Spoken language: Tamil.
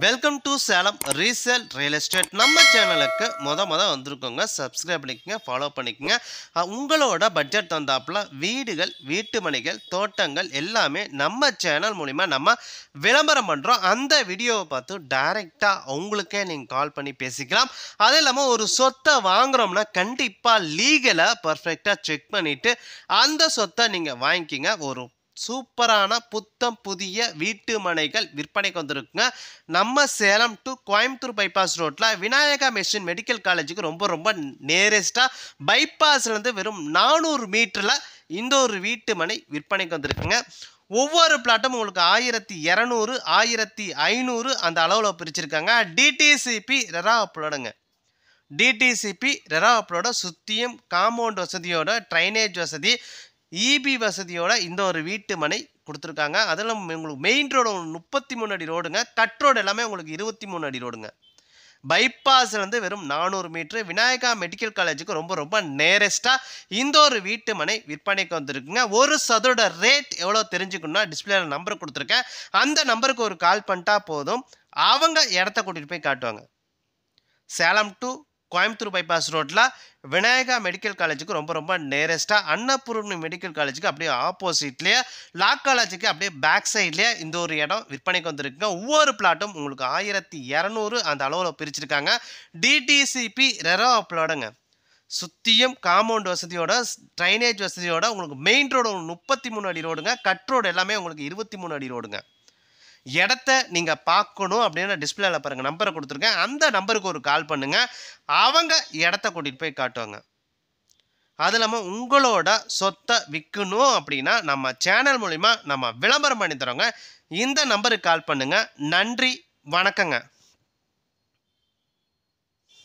Welcome to Salem resale real estate. நம்ம சேனலுக்கு மொத வந்திருக்கோங்க. சப்ஸ்கிரைப் பண்ணிக்கங்க, ஃபாலோ பண்ணிக்கங்க. உங்களோட பட்ஜெட் தந்தாப்புல வீடுகள், வீட்டு மனைகள், தோட்டங்கள் எல்லாமே நம்ம சேனல் மூலிமா நம்ம விளம்பரம் பண்ணுறோம். அந்த வீடியோவை பார்த்து டைரெக்டாக உங்களுக்கே நீங்கள் கால் பண்ணி பேசிக்கலாம். அது இல்லாமல் ஒரு சொத்தை வாங்குகிறோம்னா கண்டிப்பாக லீகலாக பர்ஃபெக்டாக செக் பண்ணிவிட்டு அந்த சொத்தை நீங்கள் வாங்கிக்கிங்க. ஒரு சூப்பரான புத்தம் புதிய வீட்டு மனைகள் விற்பனைக்கு வந்திருக்குங்க. நம்ம சேலம் டு கோயம்புத்தூர் பைபாஸ் ரோட்டில் விநாயகா மிஷன் மெடிக்கல் காலேஜுக்கு ரொம்ப நேரஸ்டாக பைபாஸ்லேருந்து வெறும் 400 மீட்டரில் இந்த ஒரு வீட்டு மனை விற்பனைக்கு வந்திருக்குங்க. ஒவ்வொரு பிளாட்டும் உங்களுக்கு 1200 1500 அந்த அளவில் பிரிச்சிருக்காங்க. டிடிசிபி ரெரா அப்லோடுங்க. டிடிசிபி ரெரா அப்லோட சுற்றியும் காம்பவுண்ட் வசதியோட, ட்ரைனேஜ் வசதி, இபி வசதியோட இந்த ஒரு வீட்டு மனை கொடுத்துருக்காங்க. அதெல்லாம் உங்களுக்கு மெயின் ரோடு 33 அடி ரோடுங்க. கட் ரோடு எல்லாமே உங்களுக்கு 23 அடி ரோடுங்க. பைபாஸ்லேருந்து வெறும் 400 மீட்ரு விநாயகா மெடிக்கல் காலேஜுக்கு ரொம்ப நேரஸ்டாக இந்த ஒரு வீட்டு மனை விற்பனைக்கு வந்துருக்குங்க. ஒரு சதுரோட ரேட் எவ்வளோ தெரிஞ்சுக்கணும்னா டிஸ்பிளேல நம்பர் கொடுத்துருக்கேன். அந்த நம்பருக்கு ஒரு கால் பண்ணிட்டா போதும், அவங்க இடத்த கூட்டிகிட்டு போய் காட்டுவாங்க. சேலம் டு கோயம்புத்தூர் பைபாஸ் ரோட்டில் விநாயகா மெடிக்கல் காலேஜுக்கு ரொம்ப நேரஸ்டாக அன்னபூர்ணி மெடிக்கல் காலேஜுக்கு அப்படியே ஆப்போசிட்லேயே, லா காலேஜுக்கு அப்படியே பேக் சைட்லேயே இந்த ஒரு இடம் விற்பனைக்கு வந்திருக்குங்க. ஒவ்வொரு பிளாட்டும் உங்களுக்கு 1200 அந்த அளவில் பிரிச்சிருக்காங்க. டிடிசிபி ரெரா அப்லோடுங்க. சுற்றியும் காம்பவுண்ட் வசதியோட, ட்ரைனேஜ் வசதியோட, உங்களுக்கு மெயின் ரோடு 33 அடி ரோடுங்க. கட் ரோடு எல்லாமே உங்களுக்கு 23 அடி ரோடுங்க. இடத்த நீங்கள் பார்க்கணும் அப்படின்னா டிஸ்பிளேல பாருங்கள், நம்பரை கொடுத்துருக்கேன். அந்த நம்பருக்கு ஒரு கால் பண்ணுங்கள், அவங்க இடத்த கூட்டிகிட்டு போய் காட்டுவாங்க. அது இல்லாமல் உங்களோட சொத்தை விற்கணும் அப்படின்னா நம்ம சேனல் மூலிமா நம்ம விளம்பரம் பண்ணி தரோங்க. இந்த நம்பருக்கு கால் பண்ணுங்கள். நன்றி, வணக்கங்க.